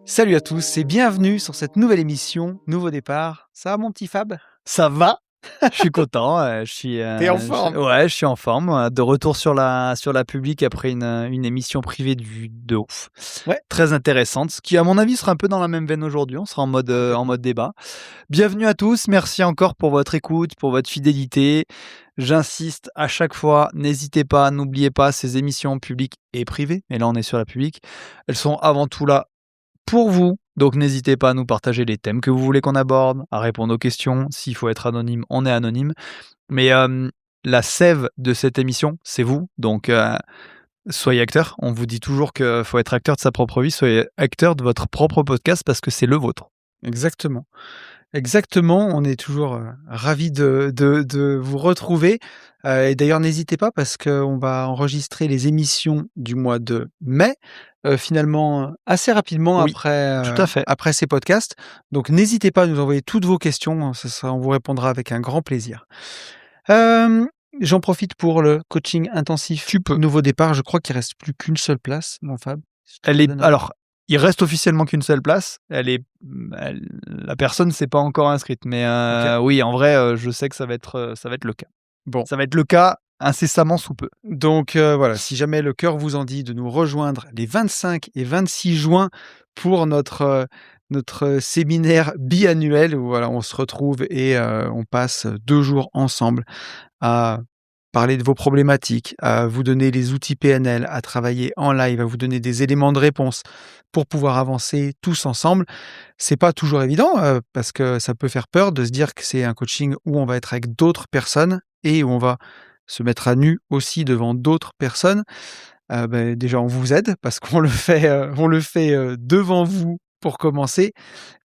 Salut à tous et bienvenue sur cette nouvelle émission, Nouveau Départ. Ça va mon petit Fab? Ça va, je suis content, T'es en forme? je suis en forme, de retour sur la public après une émission privée de ouf. Ouais. Très intéressante, qui à mon avis sera un peu dans la même veine aujourd'hui, on sera en mode débat. Bienvenue à tous, merci encore pour votre écoute, pour votre fidélité. J'insiste à chaque fois, n'hésitez pas, n'oubliez pas ces émissions publiques et privées, et là on est sur la publique, elles sont avant tout là pour vous. Donc n'hésitez pas à nous partager les thèmes que vous voulez qu'on aborde, à répondre aux questions. S'il faut être anonyme, on est anonyme. Mais la sève de cette émission, c'est vous. Donc soyez acteur. On vous dit toujours qu'il faut être acteur de sa propre vie. Soyez acteur de votre propre podcast parce que c'est le vôtre. Exactement. Exactement, on est toujours ravis de vous retrouver. Et d'ailleurs, n'hésitez pas parce qu'on va enregistrer les émissions du mois de mai, finalement assez rapidement Oui, tout à fait. après ces podcasts. Donc n'hésitez pas à nous envoyer toutes vos questions, on vous répondra avec un grand plaisir. J'en profite pour le coaching intensif Tu peux. Nouveau Départ. Je crois qu'il reste plus qu'une seule place, mon Fab. Si je te redonne un- Alors, il reste officiellement qu'une seule place. La personne s'est pas encore inscrite. Mais Ok. oui, en vrai, je sais que ça va être le cas. Bon. Ça va être le cas incessamment sous peu. Donc voilà, si jamais le cœur vous en dit de nous rejoindre les 25 et 26 juin pour notre séminaire biannuel où voilà, on se retrouve et on passe 2 jours ensemble à parler de vos problématiques, à vous donner les outils PNL, à travailler en live, à vous donner des éléments de réponse pour pouvoir avancer tous ensemble. C'est pas toujours évident, parce que ça peut faire peur de se dire que c'est un coaching où on va être avec d'autres personnes et où on va se mettre à nu aussi devant d'autres personnes. Déjà on vous aide parce qu'on le fait, devant vous pour commencer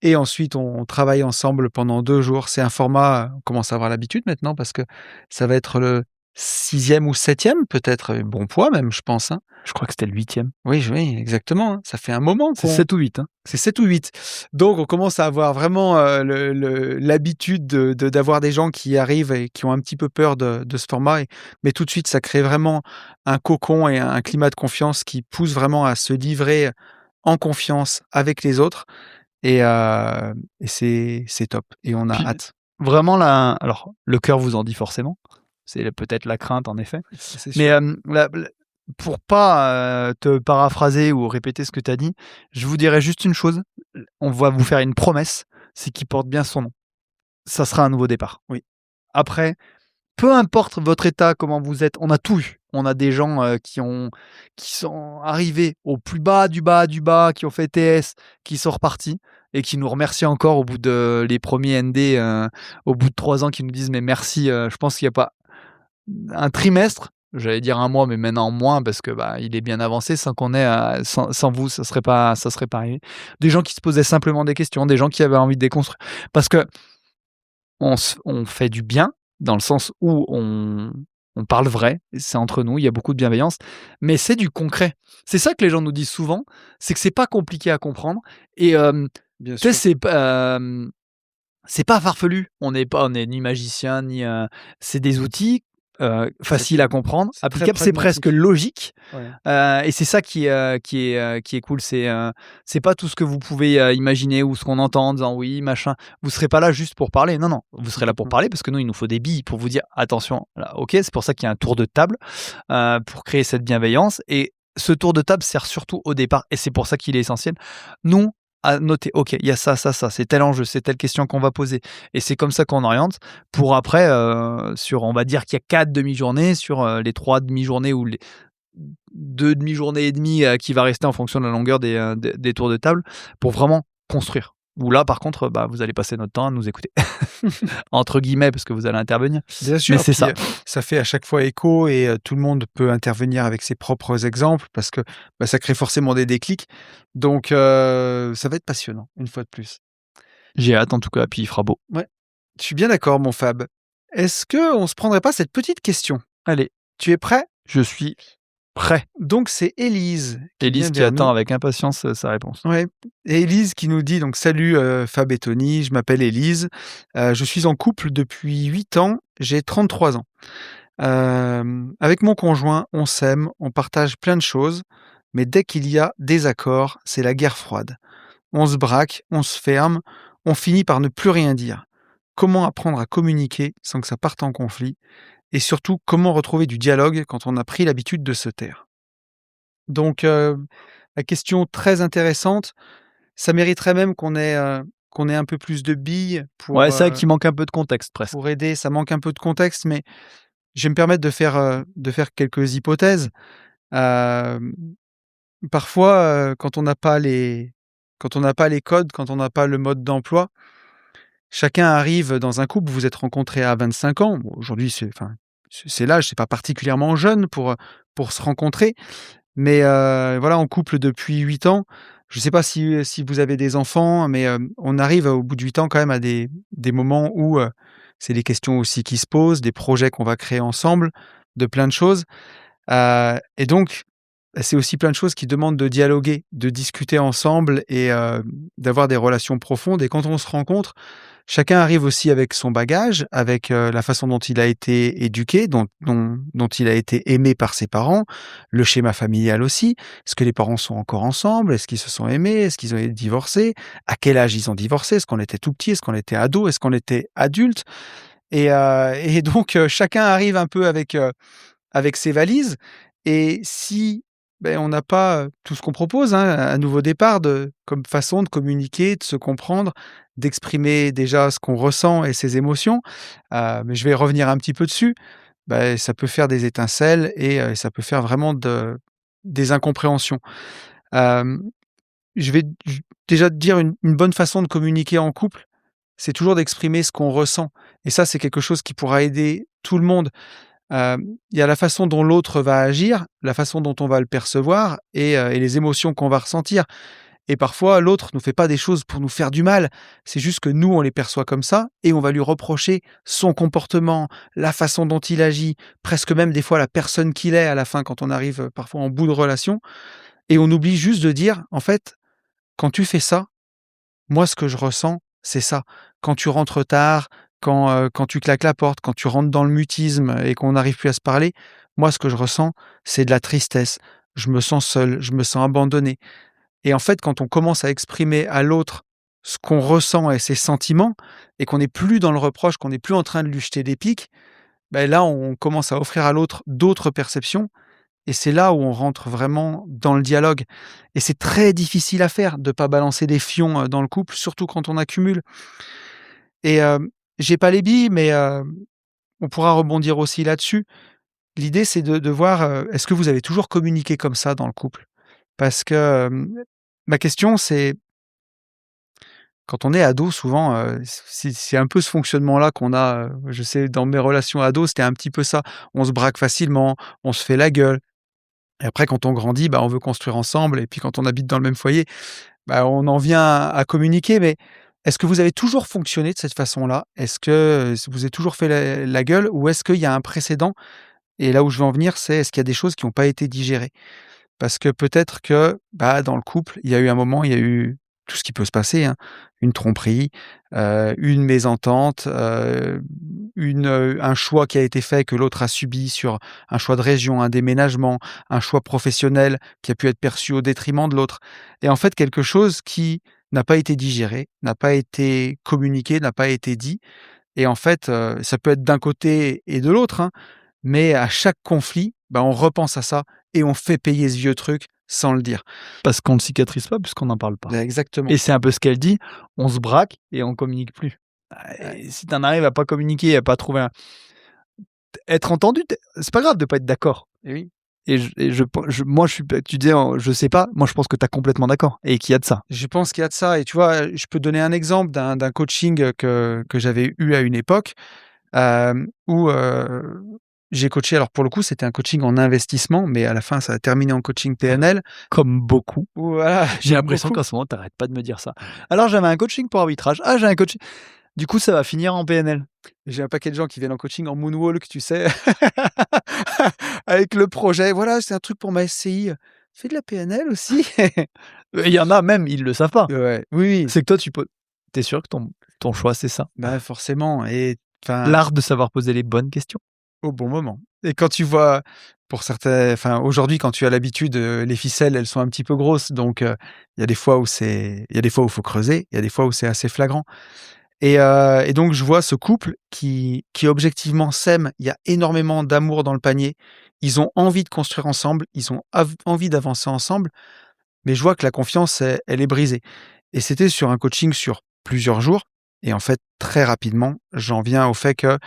et ensuite on travaille ensemble pendant 2 jours. C'est un format, on commence à avoir l'habitude maintenant parce que ça va être le 6e ou 7e peut-être, bon poids même je pense, hein? Je crois que c'était le 8e. Oui, exactement, hein. Ça fait un moment C'est qu'on 7 ou 8, hein. c'est 7 ou 8. Donc on commence à avoir vraiment, l'habitude d'avoir des gens qui arrivent et qui ont un petit peu peur de ce format mais tout de suite ça crée vraiment un cocon et un climat de confiance qui pousse vraiment à se livrer en confiance avec les autres et c'est top et on a Puis hâte. vraiment là, alors le cœur vous en dit forcément, c'est peut-être la crainte en effet, C'est mais sûr. la pour pas, te paraphraser ou répéter ce que tu as dit, je vous dirais juste une chose, on va vous faire une promesse, c'est qu'il porte bien son nom. Ça sera un nouveau départ. Oui. Après, peu importe votre état, comment vous êtes, on a tout eu. On a des gens, qui sont arrivés au plus bas du bas du bas, qui ont fait TS, qui sont repartis et qui nous remercient encore au bout de les premiers ND, au bout de 3 ans, qui nous disent: «Mais merci», je pense qu'il y a pas un trimestre, j'allais dire un mois, mais maintenant moins parce que, bah, il est bien avancé, sans qu'on ait à sans vous, ça serait pas arrivé. Des gens qui se posaient simplement des questions, des gens qui avaient envie de déconstruire. Parce que on fait du bien, dans le sens où on parle vrai, c'est entre nous, il y a beaucoup de bienveillance, mais c'est du concret. C'est ça que les gens nous disent souvent, c'est que c'est pas compliqué à comprendre et Bien tu sais, sûr. c'est pas farfelu. On est ni magicien ni, c'est des outils, faciles à comprendre, C'est très applicables, c'est presque pragmatique. logique. Ouais. Et c'est ça qui est cool, c'est pas tout ce que vous pouvez, imaginer ou ce qu'on entend en disant: «Oui, machin». Vous serez pas là juste pour parler, non, non, vous serez là pour Complètement. parler parce que nous, il nous faut des billes pour vous dire: «Attention, là, OK». C'est pour ça qu'il y a un tour de table, pour créer cette bienveillance et ce tour de table sert surtout au départ et c'est pour ça qu'il est essentiel. Nous, à noter: «OK, il y a ça, ça, ça, c'est tel enjeu, c'est telle question qu'on va poser» et c'est comme ça qu'on oriente pour après, on va dire qu'il y a 4 demi-journées sur, les 3 demi-journées ou les 2 demi-journées et demie, qui va rester en fonction de la longueur des tours de table pour vraiment construire. Où là, par contre, bah, vous allez passer notre temps à nous écouter. Entre guillemets, parce que vous allez intervenir. Bien Mais sûr, c'est puis, ça. ça fait à chaque fois écho et tout le monde peut intervenir avec ses propres exemples parce que, ça crée forcément des déclics. Donc ça va être passionnant, une fois de plus. J'ai hâte en tout cas, puis il fera beau. Ouais, je suis bien d'accord mon Fab. Est-ce qu'on se prendrait pas cette petite question? Allez, Tu es prêt? je suis prêt. Donc c'est Élise qui vient Élise qui vers attend nous. avec impatience, sa réponse. Ouais, et Élise qui nous dit donc: «Salut, Fab et Tony, je m'appelle Élise, je suis en couple depuis 8 ans, j'ai 33 ans. Avec mon conjoint, on s'aime, on partage plein de choses, mais dès qu'il y a désaccord, c'est la guerre froide. on se braque, on se ferme, on finit par ne plus rien dire. Comment apprendre à communiquer sans que ça parte en conflit? Et surtout, comment retrouver du dialogue quand on a pris l'habitude de se taire? Donc, la question très intéressante, ça mériterait même qu'on ait un peu plus de billes Ouais, c'est vrai qu'il manque un peu de contexte presque. pour aider. Ça manque un peu de contexte, mais je vais me permettre de faire quelques hypothèses. Hem, Parfois, quand on n'a pas les codes, quand on n'a pas le mode d'emploi, chacun arrive dans un couple, vous vous êtes rencontrés à 25 ans. Bon, aujourd'hui, c'est l'âge, c'est pas particulièrement jeune pour se rencontrer, mais voilà, en couple depuis 8 ans. Je sais pas si vous avez des enfants, mais on arrive au bout de 8 ans quand même à des moments où, c'est des questions aussi qui se posent, des projets qu'on va créer ensemble, de plein de choses. Et donc, c'est aussi plein de choses qui demandent de dialoguer, de discuter ensemble et d'avoir des relations profondes. Et quand on se rencontre, chacun arrive aussi avec son bagage, avec la façon dont il a été éduqué, dont il a été aimé par ses parents, le schéma familial aussi. Est-ce que les parents sont encore ensemble? Est-ce qu'ils se sont aimés? Est-ce qu'ils ont été divorcés? À quel âge ils ont divorcé? Est-ce qu'on était tout petit? Est-ce qu'on était ado? Est-ce qu'on était adulte? Et donc, chacun arrive un peu avec ses valises. Et si, on n'a pas, tout ce qu'on propose, hein, un nouveau départ comme façon de communiquer, de se comprendre, d'exprimer déjà ce qu'on ressent et ses émotions, mais je vais revenir un petit peu dessus, ça peut faire des étincelles et ça peut faire vraiment des incompréhensions. Hem, je vais j déjà te dire une bonne façon de communiquer en couple, c'est toujours d'exprimer ce qu'on ressent et ça, c'est quelque chose qui pourra aider tout le monde. Il y a la façon dont l'autre va agir, la façon dont on va le percevoir et les émotions qu'on va ressentir. Et parfois, l'autre nous fait pas des choses pour nous faire du mal. C'est juste que nous, on les perçoit comme ça et on va lui reprocher son comportement, la façon dont il agit, presque même des fois la personne qu'il est à la fin quand on arrive, parfois en bout de relation et on oublie juste de dire: «En fait, quand tu fais ça, moi, ce que je ressens, c'est ça. Quand tu rentres tard, quand tu claques la porte, quand tu rentres dans le mutisme et qu'on n'arrive plus à se parler, moi, ce que je ressens, c'est de la tristesse. Je me sens seul, je me sens abandonné. Et en fait, quand on commence à exprimer à l'autre ce qu'on ressent et ses sentiments et qu'on n'est plus dans le reproche, qu'on n'est plus en train de lui jeter des piques, là, on commence à offrir à l'autre d'autres perceptions et c'est là où on rentre vraiment dans le dialogue et c'est très difficile à faire de pas balancer des fions, dans le couple, surtout quand on accumule et j'ai pas les billes, mais on pourra rebondir aussi là-dessus. L'idée, c'est de voir, est-ce que vous avez toujours communiqué comme ça dans le couple? Parce que, ma question, c'est quand on est ado, souvent, c'est un peu ce fonctionnement-là qu'on a, je sais dans mes relations ados, c'était un petit peu ça. On se braque facilement, on se fait la gueule et après quand on grandit, on veut construire ensemble et puis quand on habite dans le même foyer, on en vient à communiquer, mais est-ce que vous avez toujours fonctionné de cette façon-là? Est-ce que, vous avez toujours fait la gueule ou est-ce qu'il y a un précédent? Et là où je veux en venir, c'est est-ce qu'il y a des choses qui ont pas été digérées? Parce que peut-être que, dans le couple, il y a eu un moment, il y a eu tout ce qui peut se passer, hein, une tromperie, une mésentente, un choix qui a été fait que l'autre a subi sur un choix de région, un déménagement, un choix professionnel qui a pu être perçu au détriment de l'autre et en fait quelque chose qui n'a pas été digéré, n'a pas été communiqué, n'a pas été dit et en fait, ça peut être d'un côté et de l'autre, hein, mais à chaque conflit, on repense à ça et on fait payer ce vieux truc sans le dire. Parce qu'on ne cicatrise pas puisqu'on n'en parle pas. Exactement. Et c'est un peu ce qu'elle dit, on se braque et on communique plus. Ouais. Et si tu en arrives à pas communiquer, à pas trouver un être entendu, c'est pas grave de pas être d'accord. Et oui, Et moi je suis tu disais, je sais pas, moi je pense que tu as complètement d'accord et qu'il y a de ça. je pense qu'il y a de ça et tu vois, je peux donner un exemple d'un coaching, que j'avais eu à une époque, où, j'ai coaché alors pour le coup, c'était un coaching en investissement, mais à la fin, ça a terminé en coaching PNL Comme beaucoup. où voilà, J'ai comme l'impression beaucoup. qu'en ce moment tu arrêtes pas de me dire ça. Alors j'avais un coaching pour arbitrage. Ah j'ai un coaching du coup ça va finir en PNL. J'ai un paquet de gens qui viennent en coaching en moonwalk, tu sais? Avec le projet: «Voilà, c'est un truc pour ma SCI». «Fais de la PNL aussi?» Il y en a même, ils le savent pas. Ouais, oui, oui, C'est que toi tu es sûr que ton choix c'est ça? forcément et enfin L'art de savoir poser les bonnes questions. au bon moment et quand tu vois pour certains, enfin, aujourd'hui, quand tu as l'habitude, les ficelles, elles sont un petit peu grosses, donc il y a des fois où il faut creuser, il y a des fois où c'est assez flagrant et donc je vois ce couple qui objectivement s'aime. Il y a énormément d'amour dans le panier. Ils ont envie de construire ensemble, ils ont envie d'avancer ensemble, mais je vois que la confiance, elle est brisée et c'était sur un coaching sur plusieurs jours et en fait, très rapidement, j'en viens au fait que,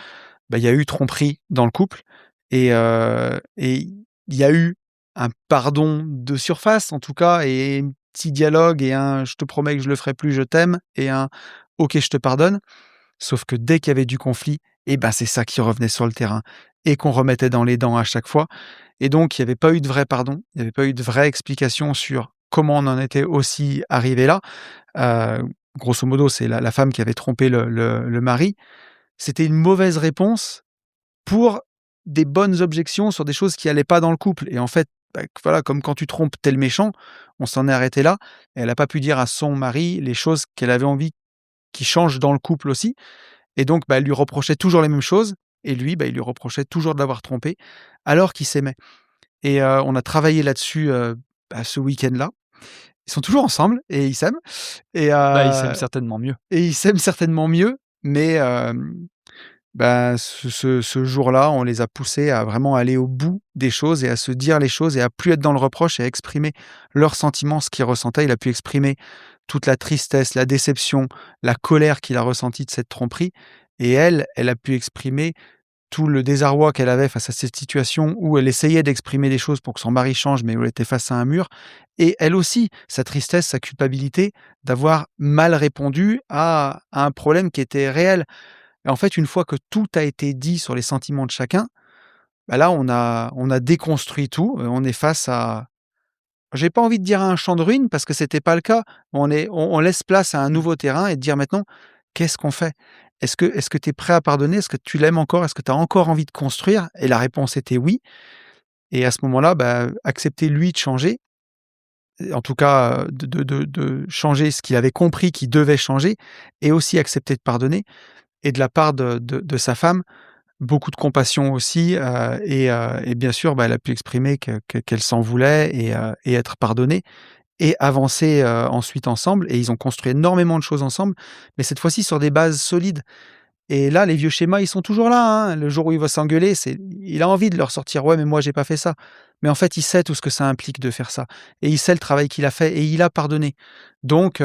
bah, il y a eu tromperie dans le couple et il y a eu un pardon de surface, en tout cas, et un petit dialogue et un «Je te promets que je le ferai plus, je t'aime» et un «OK, je te pardonne». Sauf que dès qu'il y avait du conflit, et ben, c'est ça qui revenait sur le terrain et qu'on remettait dans les dents à chaque fois et donc il y avait pas eu de vrai pardon, il y avait pas eu de vraie explication sur comment on en était aussi arrivé là. Heu, Grosso modo, c'est la femme qui avait trompé le mari. C'était une mauvaise réponse pour des bonnes objections sur des choses qui allaient pas dans le couple et en fait, bah, voilà, comme quand tu trompes, tu le méchant, on s'en est arrêté là. Elle a pas pu dire à son mari les choses qu'elle avait envie qui changent dans le couple aussi et donc bah, elle lui reprochait toujours les mêmes choses et lui, bah, il lui reprochait toujours de l'avoir trompée alors qu'ils s'aimaient et on a travaillé là-dessus, bah, ce week-end-là. Ils sont toujours ensemble et ils s'aiment et Bah, ils s'aiment certainement mieux. ils s'aiment certainement mieux mais bah, ce jour-là, on les a poussés à vraiment aller au bout des choses et à se dire les choses et à plus être dans le reproche et à exprimer leurs sentiments, ce qu'ils ressentaient. Il a pu exprimer toute la tristesse, la déception, la colère qu'il a ressentie de cette tromperie et elle, elle a pu exprimer tout le désarroi qu'elle avait face à cette situation où elle essayait d'exprimer des choses pour que son mari change, mais où elle était face à un mur et elle aussi, sa tristesse, sa culpabilité d'avoir mal répondu à un problème qui était réel. Et en fait, une fois que tout a été dit sur les sentiments de chacun, bah là, on a déconstruit tout, on est face à j'ai pas envie de dire à un champ de ruines parce que c'était pas le cas. On laisse place à un nouveau terrain et de dire maintenant: «Qu'est-ce qu'on fait? Est-ce que tu es prêt à pardonner? Est-ce que tu l'aimes encore? Est-ce que tu as encore envie de construire?» et la réponse était «oui» et à ce moment-là, bah, accepter lui de changer, en tout cas, de changer ce qu'il avait compris qu'il devait changer et aussi accepter de pardonner et de la part de sa femme, beaucoup de compassion aussi, et bien sûr, bah, elle a pu exprimer qu'elle s'en voulait et être pardonnée et avancer, ensuite ensemble et ils ont construit énormément de choses ensemble, mais cette fois-ci sur des bases solides et là, les vieux schémas, ils sont toujours là, hein. Le jour où il va s'engueuler, il a envie de leur sortir: «Ouais, mais moi j'ai pas fait ça». Mais en fait, il sait tout ce que ça implique de faire ça et il sait le travail qu'il a fait et il a pardonné. Donc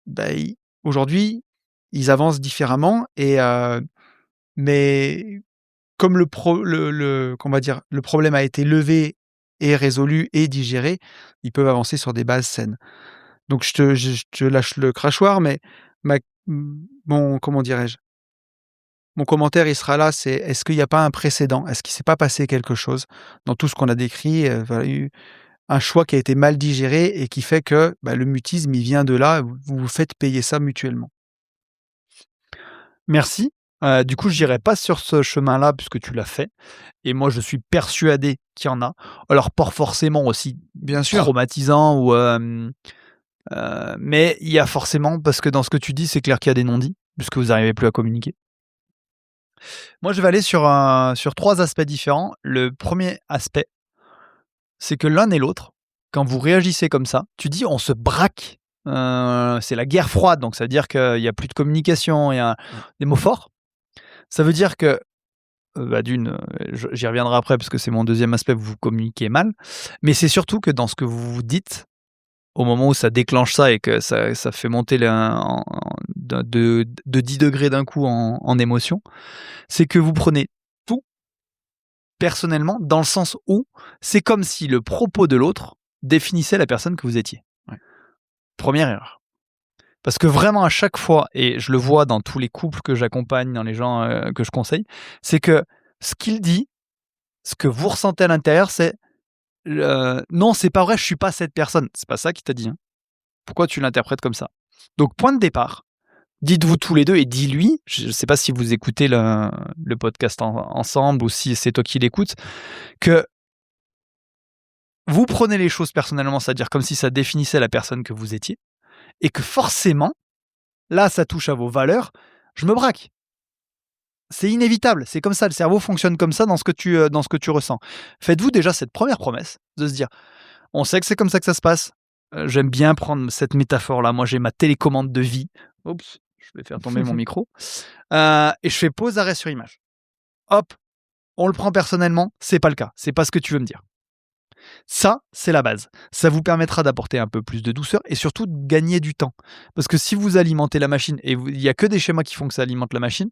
bah, i aujourd'hui, ils avancent différemment mais comme le qu'on va dire, le problème a été levé et résolu et digéré, ils peuvent avancer sur des bases saines. Donc je te lâche le crachoir, mais ma mon comment dirais-je? Mon commentaire, il sera là, c'est est-ce qu'il n'y a pas un précédent? Est-ce qu'il s'est pas passé quelque chose dans tout ce qu'on a décrit? Voilà, il y a eu un choix qui a été mal digéré et qui fait que, bah, le mutisme, il vient de là, vous vous faites payer ça mutuellement. Merci. Du coup, j'irai pas sur ce chemin-là puisque tu l'as fait et moi, je suis persuadé qu'il y en a. Alors pas forcément aussi Bien sûr. traumatisant ou, mais il y a forcément parce que dans ce que tu dis, c'est clair qu'il y a des non-dits puisque vous n'arrivez plus à communiquer. Moi, je vais aller sur 3 aspects différents. Le premier aspect, c'est que l'un et l'autre, quand vous réagissez comme ça, tu dis: «On se braque», c'est la guerre froide, donc ça veut dire qu'il y a plus de communication, il y a des mots forts. Ça veut dire que, bah, d'une, j'y reviendrai après parce que c'est mon deuxième aspect, vous communiquez mal, mais c'est surtout que dans ce que vous vous dites, au moment où ça déclenche ça et que ça fait monter la en de 10 degrés d'un coup en émotion, c'est que vous prenez tout personnellement, dans le sens où c'est comme si le propos de l'autre définissait la personne que vous étiez. Ouais. Première erreur. Parce que vraiment à chaque fois, et je le vois dans tous les couples que j'accompagne, dans les gens, que je conseille, c'est que ce qu'il dit, ce que vous ressentez à l'intérieur, c'est le: «Non, c'est pas vrai, je suis pas cette personne». C'est pas ça qu'il t'a dit, hein. Pourquoi tu l'interprètes comme ça? Donc point de départ, dites-vous tous les 2 et dis-lui, je sais pas si vous écoutez le podcast ensemble ou si c'est toi qui l'écoutes, que vous prenez les choses personnellement, c'est-à-dire comme si ça définissait la personne que vous étiez et que forcément, là, ça touche à vos valeurs, je me braque. c'est inévitable, c'est comme ça, le cerveau fonctionne comme ça dans ce que tu ressens. Faites-vous déjà cette première promesse de se dire: «On sait que c'est comme ça que ça se passe». J'aime bien prendre cette métaphore-là. Moi, j'ai ma télécommande de vie. Oups, je vais faire tomber mon micro. Et je fais pause, arrêt sur image. Hop, on le prend personnellement, c'est pas le cas, c'est pas ce que tu veux me dire. Ça, c'est la base. Ça vous permettra d'apporter un peu plus de douceur et surtout de gagner du temps. Parce que si vous alimentez la machine, et il y a que des schémas qui font que ça alimente la machine,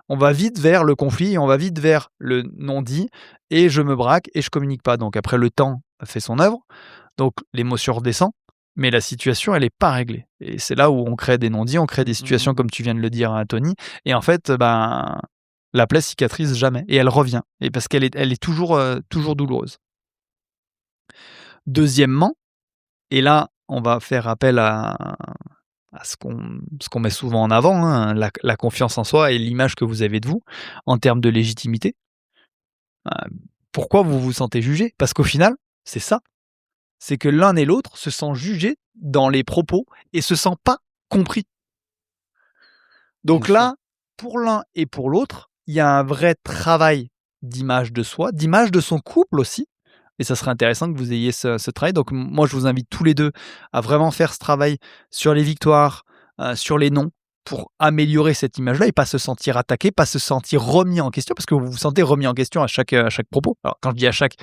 on va vite vers le conflit et on va vite vers le non-dit et je me braque et je communique pas. Donc après, le temps fait son œuvre, donc l'émotion redescend, mais la situation, elle est pas réglée. Et c'est là où on crée des non-dits, on crée des situations comme tu viens de le dire à Tony. Et en fait, ben, la plaie cicatrise jamais et elle revient. Et parce elle est toujours, toujours douloureuse. Deuxièmement, et là, on va faire appel à ce qu'on met souvent en avant, hein, la confiance en soi et l'image que vous avez de vous en termes de légitimité. Heu, Pourquoi vous vous sentez jugé? Parce qu'au final, c'est ça, c'est que l'un et l'autre se sent jugé dans les propos et se sent pas compris. Bien Donc sûr. là, pour l'un et pour l'autre, il y a un vrai travail d'image de soi, d'image de son couple aussi. Et ça serait intéressant que vous ayez ce travail. Donc moi, je vous invite tous les 2 à vraiment faire ce travail sur les victoires, sur les non, pour améliorer cette image-là et pas se sentir attaqué, pas se sentir remis en question, parce que vous vous sentez remis en question à chaque propos. Alors quand je dis à chaque,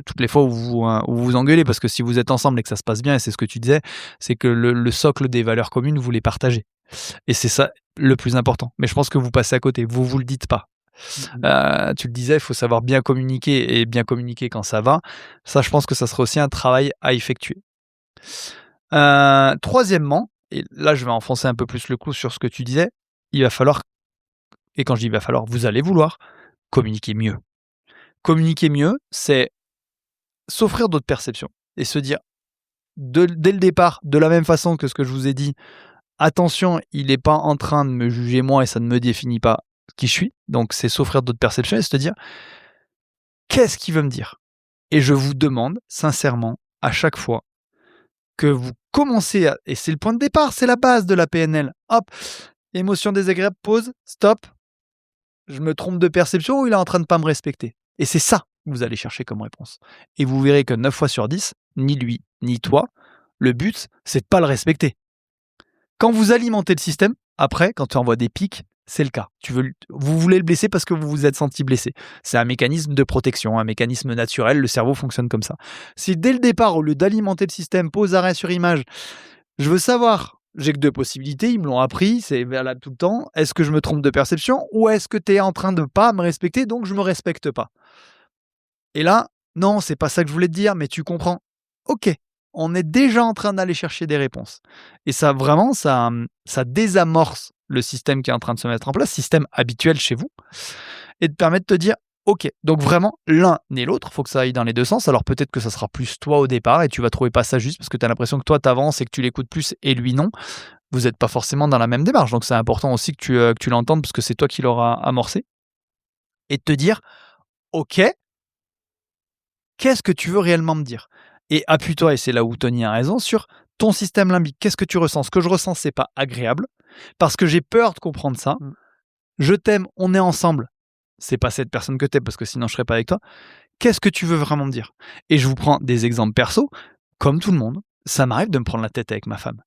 toutes les fois où vous engueulez, parce que si vous êtes ensemble et que ça se passe bien, et c'est ce que tu disais, c'est que le socle des valeurs communes, vous les partagez. Et c'est ça le plus important. Mais je pense que vous passez à côté, vous le dites pas. Mmh. Tu le disais, il faut savoir bien communiquer et bien communiquer quand ça va. Ça, je pense que ça serait aussi un travail à effectuer. Troisièmement, et là, je vais enfoncer un peu plus le clou sur ce que tu disais, il va falloir, et quand je dis il va falloir, vous allez vouloir communiquer mieux. Communiquer mieux, c'est s'offrir d'autres perceptions et se dire dès le départ, de la même façon que ce que je vous ai dit: «Attention, il n'est pas en train de me juger moi et ça ne me définit pas qui je suis». Donc c'est s'offrir d'autres perceptions et se dire: «Qu'est-ce qu'il veut me dire?» Et je vous demande sincèrement, à chaque fois, que vous commencez à, et c'est le point de départ, c'est la base de la PNL. Hop, émotion désagréable, pause, stop. Je me trompe de perception ou il est en train de pas me respecter? Et c'est ça que vous allez chercher comme réponse. Et vous verrez que 9 fois sur 10, ni lui, ni toi, le but, c'est de pas le respecter. Quand vous alimentez le système, après, quand tu envoies des pics, c'est le cas. Vous voulez le blesser parce que vous vous êtes senti blessé. C'est un mécanisme de protection, un mécanisme naturel. Le cerveau fonctionne comme ça. Si dès le départ, au lieu d'alimenter le système, pause, arrêt sur image, je veux savoir, j'ai que 2 possibilités, ils me l'ont appris, c'est valable tout le temps. Est-ce que je me trompe de perception ou est-ce que tu es en train de pas me respecter, donc je me respecte pas? Et là, non, c'est pas ça que je voulais te dire, mais tu comprends. OK, on est déjà en train d'aller chercher des réponses. Et ça, vraiment, ça désamorce le système qui est en train de se mettre en place, système habituel chez vous, et te permet de te dire: OK, donc vraiment, l'un et l'autre, il faut que ça aille dans les 2 sens. Alors peut-être que ça sera plus toi au départ et tu vas trouver pas ça juste parce que tu as l'impression que toi tu avances et que tu l'écoutes plus et lui non. Vous êtes pas forcément dans la même démarche, donc c'est important aussi que tu l'entendes parce que c'est toi qui l'auras amorcé, et de te dire: «OK, qu'est-ce que tu veux réellement me dire?» Et appuie-toi, et c'est là où Tony a raison, sur ton système limbique. Qu'est-ce que tu ressens? Ce que je ressens, c'est pas agréable, parce que j'ai peur de comprendre ça. Mmh. Je t'aime, on est ensemble. C'est pas cette personne que tu es, parce que sinon je serais pas avec toi. Qu'est-ce que tu veux vraiment me dire? Et je vous prends des exemples perso. Comme tout le monde, ça m'arrive de me prendre la tête avec ma femme.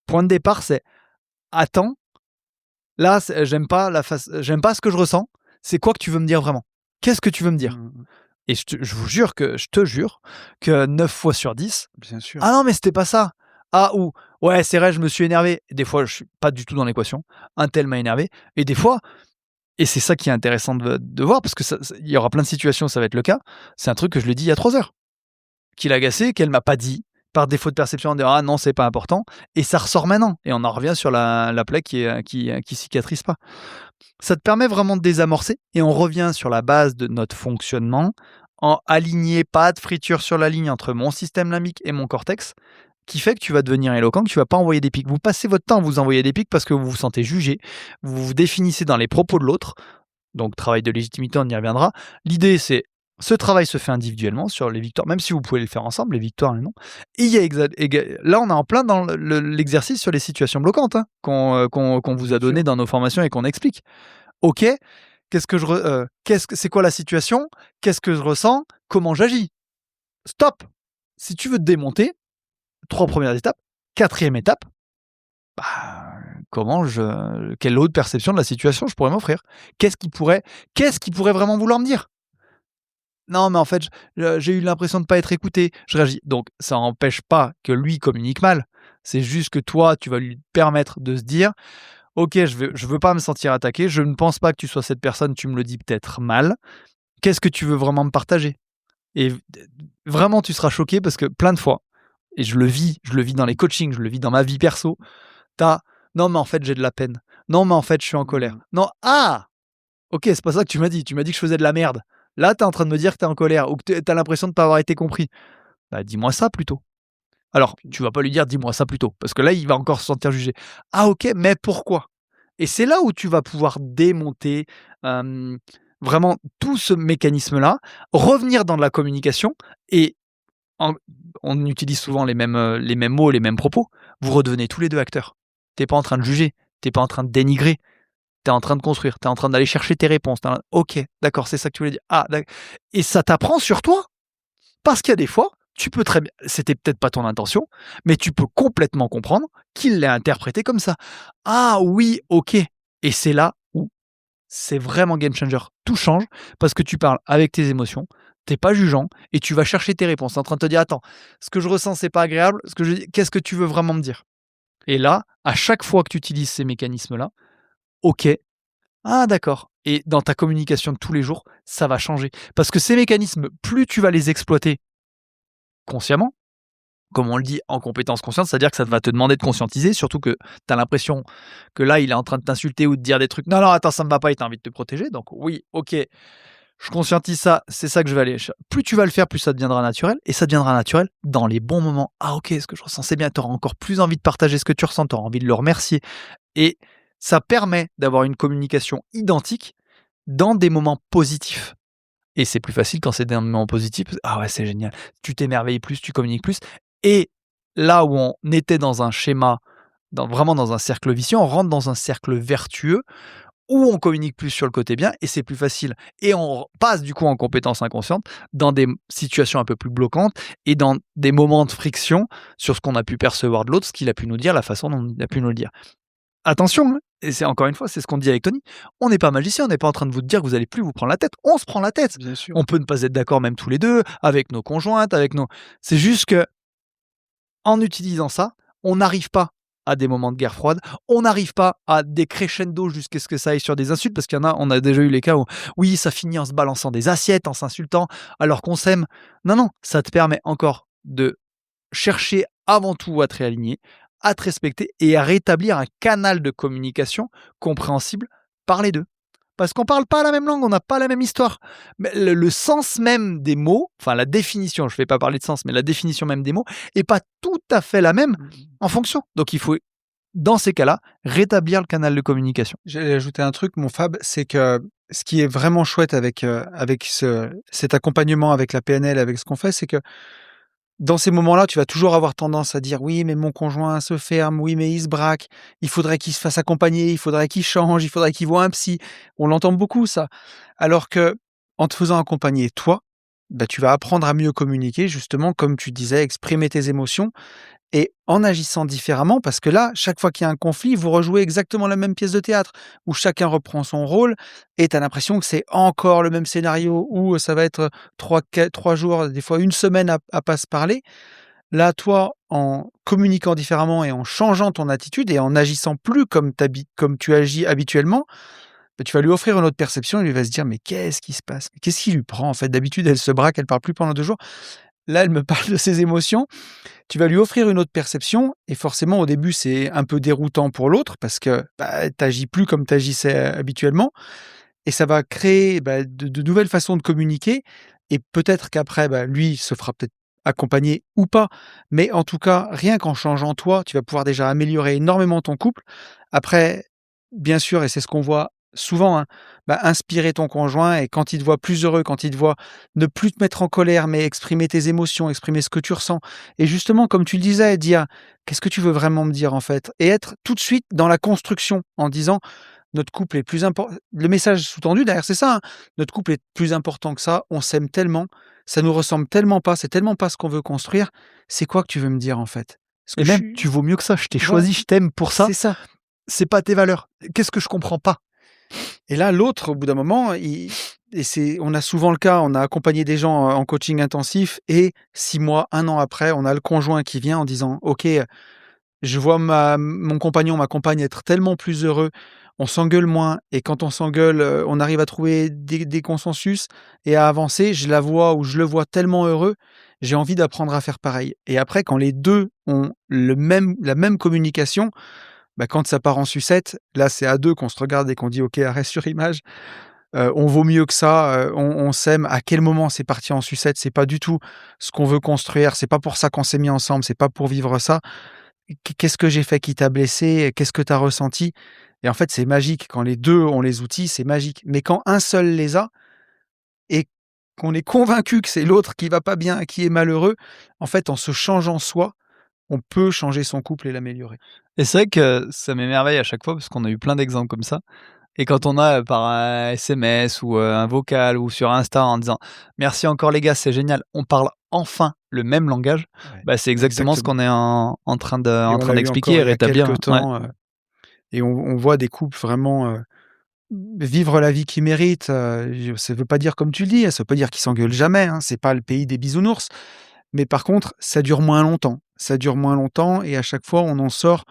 Point de départ, c'est: «Attends, là, j'aime pas ce que je ressens. C'est quoi que tu veux me dire vraiment? Qu'est-ce que tu veux me dire?» Mmh. Et je te jure que 9 fois sur 10: Bien sûr. «Ah non, mais c'était pas ça!» Ah, ou «Ouais, c'est vrai, je me suis énervé». Des fois, je suis pas du tout dans l'équation. Un tel m'a énervé, et des fois, et c'est ça qui est intéressant de voir, parce que il y aura plein de situations où ça va être le cas. C'est un truc que je lui ai dit il y a 3 heures, qui l'a agacé, qu'elle m'a pas dit, par défaut de perception, en disant: «Ah non, c'est pas important», et ça ressort maintenant et on en revient sur la plaie qui cicatrise pas. Ça te permet vraiment de désamorcer et on revient sur la base de notre fonctionnement, en aligné, pas de friture sur la ligne entre mon système limbique et mon cortex, qui fait que tu vas devenir éloquent, que tu vas pas envoyer des pics. Vous passez votre temps à vous envoyer des pics parce que vous vous sentez jugé, vous vous définissez dans les propos de l'autre, donc travail de légitimité, on y reviendra. L'idée, c'est, ce travail se fait individuellement sur les victoires, même si vous pouvez le faire ensemble, les victoires et non. Et il y a là, on est en plein dans l'exercice sur les situations bloquantes, hein, qu'on vous Bien a donné sûr. dans nos formations et qu'on explique. OK, c'est quoi la situation? Qu'est-ce que je ressens? Comment j'agis? Stop! Si tu veux te démonter, 3 premières étapes. 4e étape, bah, quelle autre perception de la situation je pourrais m'offrir? Qu'est-ce qu'il pourrait vraiment vouloir me dire? Non, mais en fait, j'ai eu l'impression de pas être écouté, je réagis. Donc ça n'empêche pas que lui communique mal. C'est juste que toi, tu vas lui permettre de se dire: «OK, je veux pas me sentir attaqué, je ne pense pas que tu sois cette personne, tu me le dis peut-être mal. Qu'est-ce que tu veux vraiment me partager?» Et vraiment, tu seras choqué parce que plein de fois, et je le vis dans les coachings, je le vis dans ma vie perso, t'as «Non, mais en fait, j'ai de la peine. Non, mais en fait, je suis en colère. Mmh. Non, ah! OK, c'est pas ça que tu m'as dit. Tu m'as dit que je faisais de la merde. Là, tu es en train de me dire que tu es en colère ou que tu as l'impression de pas avoir été compris. Bah, dis-moi ça plutôt». Alors, tu vas pas lui dire: «Dis-moi ça plutôt», parce que là, il va encore se sentir jugé. «Ah OK, mais pourquoi?» Et c'est là où tu vas pouvoir démonter, hem, vraiment tout ce mécanisme-là, revenir dans de la communication et en on utilise souvent les mêmes mots, les mêmes propos. Vous redevenez tous les 2 acteurs. Tu es pas en train de juger, tu es pas en train de dénigrer, tu es en train de construire, tu es en train d'aller chercher tes réponses. OK, d'accord, c'est ça que tu voulais dire. Ah et ça t'apprend sur toi, parce qu'il y a des fois, tu peux très bien c'était peut-être pas ton intention, mais tu peux complètement comprendre qu'il l'ait interprété comme ça. Ah oui, OK, et c'est là où c'est vraiment game changer. Tout change parce que tu parles avec tes émotions, t'es pas jugeant et tu vas chercher tes réponses. Tu es en train de te dire: «Attends, ce que je ressens, c'est pas agréable, qu'est-ce que tu veux vraiment me dire?» Et là, à chaque fois que tu utilises ces mécanismes-là, OK, ah d'accord, et dans ta communication de tous les jours, ça va changer. Parce que ces mécanismes, plus tu vas les exploiter consciemment, comme on le dit en compétence consciente, c'est-à-dire que ça va te demander de conscientiser, surtout que tu as l'impression que là, il est en train de t'insulter ou de dire des trucs: «Non, non, attends, ça me va pas», et tu as envie de te protéger. Donc oui, OK, je conscientise ça, c'est ça que je vais aller ch plus tu vas le faire, plus ça deviendra naturel, et ça deviendra naturel dans les bons moments. «Ah OK, ce que je ressens, c'est bien», tu auras encore plus envie de partager ce que tu ressens, tu auras envie de le remercier, et ça permet d'avoir une communication identique dans des moments positifs. Et c'est plus facile quand c'est des moments positifs. Ah ouais, c'est génial. Tu t'émerveilles plus, tu communiques plus. Et là où on était dans un schéma, vraiment dans un cercle vicieux, on rentre dans un cercle vertueux où on communique plus sur le côté bien et c'est plus facile. Et on passe du coup en compétence inconsciente dans des situations un peu plus bloquantes et dans des moments de friction sur ce qu'on a pu percevoir de l'autre, ce qu'il a pu nous dire, la façon dont il a pu nous le dire. Attention, hein, et c'est encore une fois, c'est ce qu'on dit avec Tony, on n'est pas magicien, on n'est pas en train de vous dire que vous allez plus vous prendre la tête, on se prend la tête. Bien sûr. On peut ne pas être d'accord même tous les 2, avec nos conjointes, avec nos c'est juste que en utilisant ça, on n'arrive pas à des moments de guerre froide, on n'arrive pas à des crescendo jusqu'à ce que ça aille sur des insultes, parce qu'il y en a, on a déjà eu les cas où, oui, ça finit en se balançant des assiettes, en s'insultant, alors qu'on s'aime. Non, non, ça te permet encore de chercher avant tout à te réaligner, à te respecter et à rétablir un canal de communication compréhensible par les 2. Parce qu'on parle pas la même langue, on n'a pas la même histoire. Mais le sens même des mots, enfin la définition, je ne vais pas parler de sens, mais la définition même des mots est pas tout à fait la même Mmh. en fonction. Donc il faut, dans ces cas-là, rétablir le canal de communication. J'allais ajouter un truc, mon Fab, c'est que ce qui est vraiment chouette avec cet accompagnement avec la PNL, avec ce qu'on fait, c'est que dans ces moments-là, tu vas toujours avoir tendance à dire: «Oui, mais mon conjoint se ferme, oui, mais il se braque, il faudrait qu'il se fasse accompagner, il faudrait qu'il change, il faudrait qu'il voie un psy». On l'entend beaucoup ça. Alors que en te faisant accompagner toi, bah, tu vas apprendre à mieux communiquer justement, comme tu disais, exprimer tes émotions et en agissant différemment, parce que là, chaque fois qu'il y a un conflit, vous rejouez exactement la même pièce de théâtre, où chacun reprend son rôle et tu as l'impression que c'est encore le même scénario, où ça va être 3 jours, des fois une semaine à pas se parler. Là, toi, en communiquant différemment et en changeant ton attitude et en agissant plus comme tu agis habituellement, bah, tu vas lui offrir une autre perception et lui va se dire: «Mais qu'est-ce qui se passe? Mais qu'est-ce qui lui prend en fait? D'habitude, elle se braque, elle parle plus pendant 2 jours. Là, elle me parle de ses émotions». Tu vas lui offrir une autre perception et forcément au début c'est un peu déroutant pour l'autre parce que, bah, tu agis plus comme tu agissais habituellement et ça va créer, bah, de nouvelles façons de communiquer et peut-être qu'après, bah, lui se fera peut-être accompagner ou pas. Mais en tout cas, rien qu'en changeant toi, tu vas pouvoir déjà améliorer énormément ton couple. Après, bien sûr et c'est ce qu'on voit souvent, hein, bah, inspirer ton conjoint et quand il te voit plus heureux, quand il te voit ne plus te mettre en colère, mais exprimer tes émotions, exprimer ce que tu ressens et justement comme tu le disais, dire: «Qu'est-ce que tu veux vraiment me dire en fait?» et être tout de suite dans la construction en disant: notre couple est plus important. Le message sous-tendu derrière, c'est ça, hein. Notre couple est plus important que ça. On s'aime tellement, ça nous ressemble tellement pas, c'est tellement pas ce qu'on veut construire. C'est quoi que tu veux me dire en fait? Est-ce Et que je même, suis tu vaux mieux que ça. Je t'ai voilà, choisi, je t'aime pour ça. c'est ça. C'est pas tes valeurs. Qu'est-ce que je comprends pas? Et là, l'autre, au bout d'un moment, on a souvent le cas, on a accompagné des gens en coaching intensif et 6 mois, 1 an après, on a le conjoint qui vient en disant: «OK, je vois mon compagnon, ma compagne être tellement plus heureux, on s'engueule moins et quand on s'engueule, on arrive à trouver des consensus et à avancer. Je la vois ou je le vois tellement heureux, j'ai envie d'apprendre à faire pareil» et après quand les 2 ont la même communication, bah, quand ça part en sucette, là, c'est à 2 qu'on se regarde et qu'on dit: «OK, arrêt sur image, on vaut mieux que ça, on s'aime». À quel moment c'est parti en sucette? C'est pas du tout ce qu'on veut construire, c'est pas pour ça qu'on s'est mis ensemble, c'est pas pour vivre ça. Qu'est-ce que j'ai fait qui t'a blessé? Qu'est-ce que tu as ressenti? Et en fait, c'est magique. Quand les 2 ont les outils, c'est magique. Mais quand un seul les a et qu'on est convaincu que c'est l'autre qui va pas bien, qui est malheureux, en fait, en se changeant soi, on peut changer son couple et l'améliorer. Et c'est vrai que ça m'émerveille à chaque fois parce qu'on a eu plein d'exemples comme ça. Et quand on a, par un SMS ou, un vocal ou sur Insta en disant: «Merci encore les gars, c'est génial, on parle enfin le même langage», Ouais, bah, c'est exactement ce exactement. qu'on est en train Et en on train l'a eu d'expliquer encore et il y a rétablir. quelque Ouais. temps, et on voit des couples vraiment, vivre la vie qu'ils méritent, ça veut pas dire comme tu le dis, ça veut pas dire qu'ils s'engueulent jamais, hein, c'est pas le pays des bisounours. Mais par contre, ça dure moins longtemps. Ça dure moins longtemps et à chaque fois, on en sort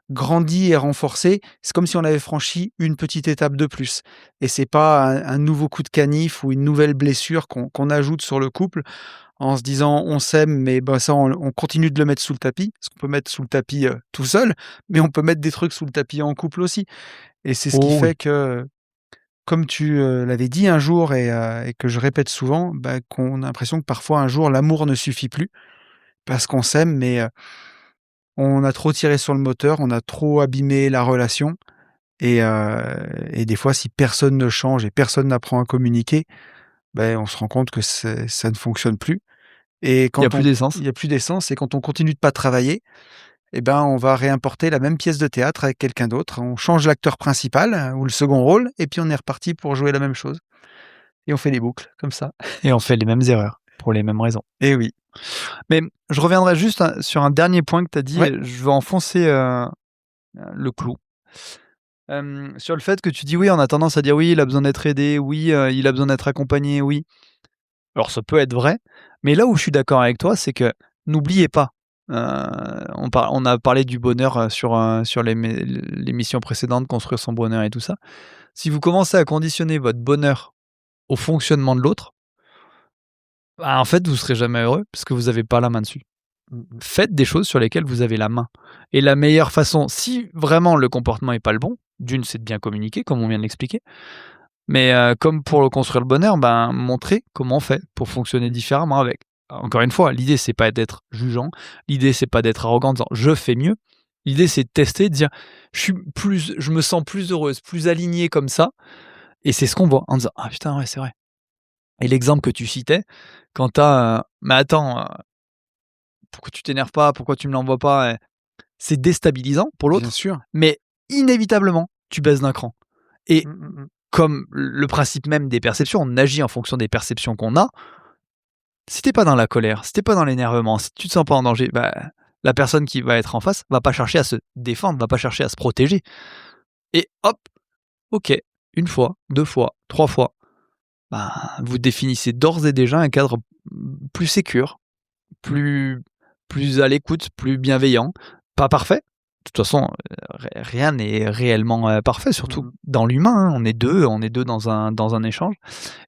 grandi et renforcé. C'est comme si on avait franchi une petite étape de plus et c'est pas un nouveau coup de canif ou une nouvelle blessure qu'on ajoute sur le couple en se disant: «On s'aime», mais bah, ça, on continue de le mettre sous le tapis. Parce qu'on peut mettre sous le tapis, tout seul, mais on peut mettre des trucs sous le tapis en couple aussi et c'est ce qui Oh fait oui. que, comme tu, l'avais dit un jour et que je répète souvent, bah, qu'on a l'impression que parfois un jour l'amour ne suffit plus parce qu'on s'aime, mais on a trop tiré sur le moteur, on a trop abîmé la relation et des fois, si personne ne change et personne n'apprend à communiquer, beh, on se rend compte que ça ne fonctionne plus et Il y a quand plus il d'essence. y a plus d'essence et quand on continue de pas travailler et ben, on va réimporter la même pièce de théâtre avec quelqu'un d'autre. On change l'acteur principal, ou le second rôle et puis on est reparti pour jouer la même chose et on fait des boucles comme ça. Et on fait les mêmes erreurs pour les mêmes raisons. Et oui. Mais je reviendrai juste, sur un dernier point que tu as dit, Ouais, je vais enfoncer, le clou. Sur le fait que tu dis: «Oui, on a tendance à dire: "Oui, il a besoin d'être aidé. Oui, il a besoin d'être accompagné. Oui"». Alors ça peut être vrai, mais là où je suis d'accord avec toi, c'est que n'oubliez pas, heu, on a parlé du bonheur, sur l'émission précédente, construire son bonheur et tout ça. Si vous commencez à conditionner votre bonheur au fonctionnement de l'autre, bah, en fait, vous serez jamais heureux parce que vous avez pas la main dessus. mmh mh. Faites des choses sur lesquelles vous avez la main et la meilleure façon, si vraiment le comportement est pas le bon, d'une, c'est de bien communiquer comme on vient de l'expliquer, mais comme pour le construire le bonheur, ben, montrer comment on fait pour fonctionner différemment avec. Encore une fois, l'idée c'est pas d'être jugeant, l'idée c'est pas d'être arrogant en disant: «Je fais mieux». L'idée c'est de tester, de dire: je me sens plus heureuse, plus alignée comme ça» et c'est ce qu'on voit en disant: «Ah putain, ouais, c'est vrai». Et l'exemple que tu citais, quand tu as, «Mais attends, pourquoi tu t'énerves pas? Pourquoi tu me l'envoies pas?» C'est déstabilisant pour Bien l'autre, sûr. mais inévitablement, tu baisses d'un cran et Mmh, mmh mh. comme le principe même des perceptions, on agit en fonction des perceptions qu'on a. Si tu pas dans la colère, si tu pas dans l'énervement, si tu te sens pas en danger, bah, la personne qui va être en face va pas chercher à se défendre, va pas chercher à se protéger et hop, OK, une fois, 2 fois, 3 fois, ben, vous définissez d'ores et déjà un cadre, plus sécure, plus plus à l'écoute, plus bienveillant. Pas parfait. De toute façon, rien n'est réellement, parfait, Mmh surtout mh. dans l'humain, hein. On est deux dans un échange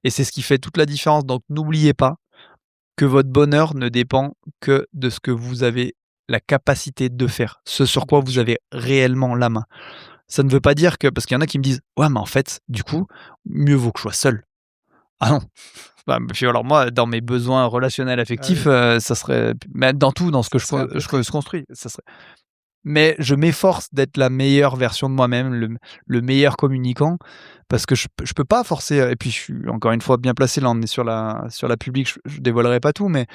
et c'est ce qui fait toute la différence. Donc n'oubliez pas que votre bonheur ne dépend que de ce que vous avez la capacité de faire, ce sur quoi Bien vous sûr. avez réellement la main. Ça ne veut pas dire que parce qu'il y en a qui me disent: «Ouais, mais en fait, du coup, mieux vaut que je sois seul». Ah non! Bah, puis alors moi, dans mes besoins relationnels Ah oui, affectifs, ça serait mais dans tout, dans ce que ça serait un peu je triste. construis, ça serait mais je m'efforce d'être la meilleure version de moi-même, le meilleur communicant parce que je peux pas forcer, et puis je suis encore une fois bien placé, là on est sur la publique, je dévoilerai pas tout, mais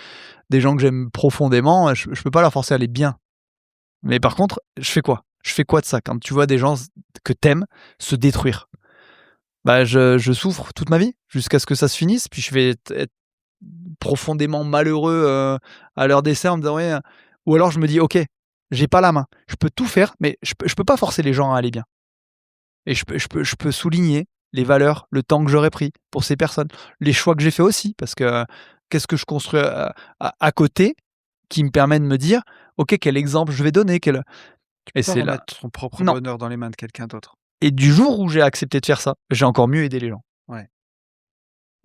des gens que j'aime profondément, je peux pas leur forcer à aller bien. Mais par contre, je fais quoi? Je fais quoi de ça quand tu vois des gens que t'aimes se détruire? Bah, je souffre toute ma vie jusqu'à ce que ça se finisse, puis je vais être profondément malheureux, à leur décès en me disant: «Ouais», ou alors je me dis: «OK, j'ai pas la main. Je peux tout faire, mais je peux pas forcer les gens à aller bien et je peux souligner les valeurs, le temps que j'aurais pris pour ces personnes, les choix que j'ai fait aussi parce que qu'est-ce que je construis à côté qui me permet de me dire: «OK, quel exemple je vais donner? Quel» Tu et peux pas c'est là remettre ton propre non, bonheur dans les mains de quelqu'un d'autre. et du jour où j'ai accepté de faire ça, j'ai encore mieux aidé les gens. Ouais,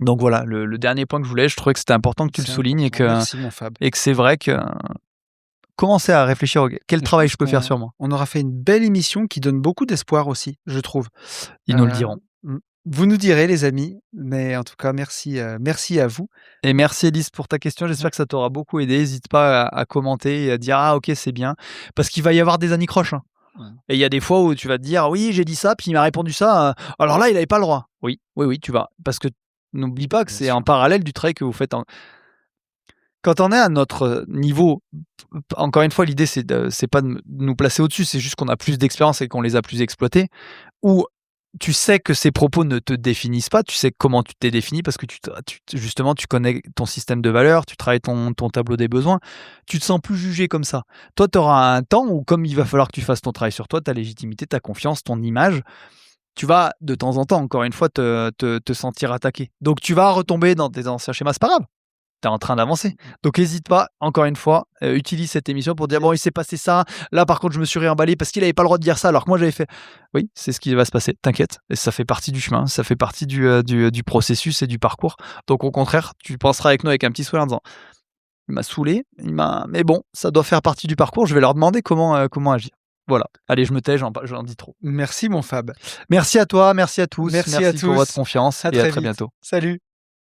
Donc voilà, le dernier point que je voulais, je trouvais que c'était important que tu le c'est soulignes important. Merci mon Fab. et que c'est vrai que commencer à réfléchir au quel Je travail pense je peux faire qu'on sur moi. on aura fait une belle émission qui donne beaucoup d'espoir aussi, je trouve. Ils nous le diront. Mmh. Vous nous direz les amis, mais en tout cas merci, merci à vous. Et merci Elise pour ta question, Ouais, j'espère que ça t'aura beaucoup aidé. N'hésite pas à commenter et à dire: «Ah OK, c'est bien». Parce qu'il va y avoir des anicroches, hein. ouais. Et il y a des fois où tu vas te dire: «Oui, j'ai dit ça, puis il m'a répondu ça, alors là, il avait pas le droit». Oui, oui, oui, tu vas parce que n'oublie pas que Bien c'est en sûr. parallèle du travail que vous faites en quand on est à notre niveau, encore une fois, l'idée c'est pas de nous placer au-dessus, c'est juste qu'on a plus d'expérience et qu'on les a plus exploités. Ou tu sais que ces propos ne te définissent pas, tu sais comment tu t'es défini parce que justement, tu connais ton système de valeurs, tu travailles ton tableau des besoins, tu te sens plus jugé comme ça. Toi, tu auras un temps où comme il va falloir que tu fasses ton travail sur toi, ta légitimité, ta confiance, ton image, tu vas de temps en temps, encore une fois, te sentir attaqué. Donc tu vas retomber dans tes anciens schémas, c'est pas grave. Tu es en train d'avancer. Donc hésite pas, encore une fois, utilise cette émission pour dire: «Bon, il s'est passé ça, là par contre je me suis réemballé parce qu'il avait pas le droit de dire ça alors que moi j'avais fait». Oui, c'est ce qui va se passer, t'inquiète, et ça fait partie du chemin, ça fait partie du processus et du parcours. Donc au contraire, tu penseras avec nous avec un petit sourire en disant: «Il m'a saoulé, il m'a mais bon, ça doit faire partie du parcours, je vais leur demander comment agir». Voilà. Allez, je me tais, j'en dis trop. Merci mon Fab. Merci à toi, merci à tous, Merci à merci pour votre tous. confiance À et à très très vite. bientôt. Salut.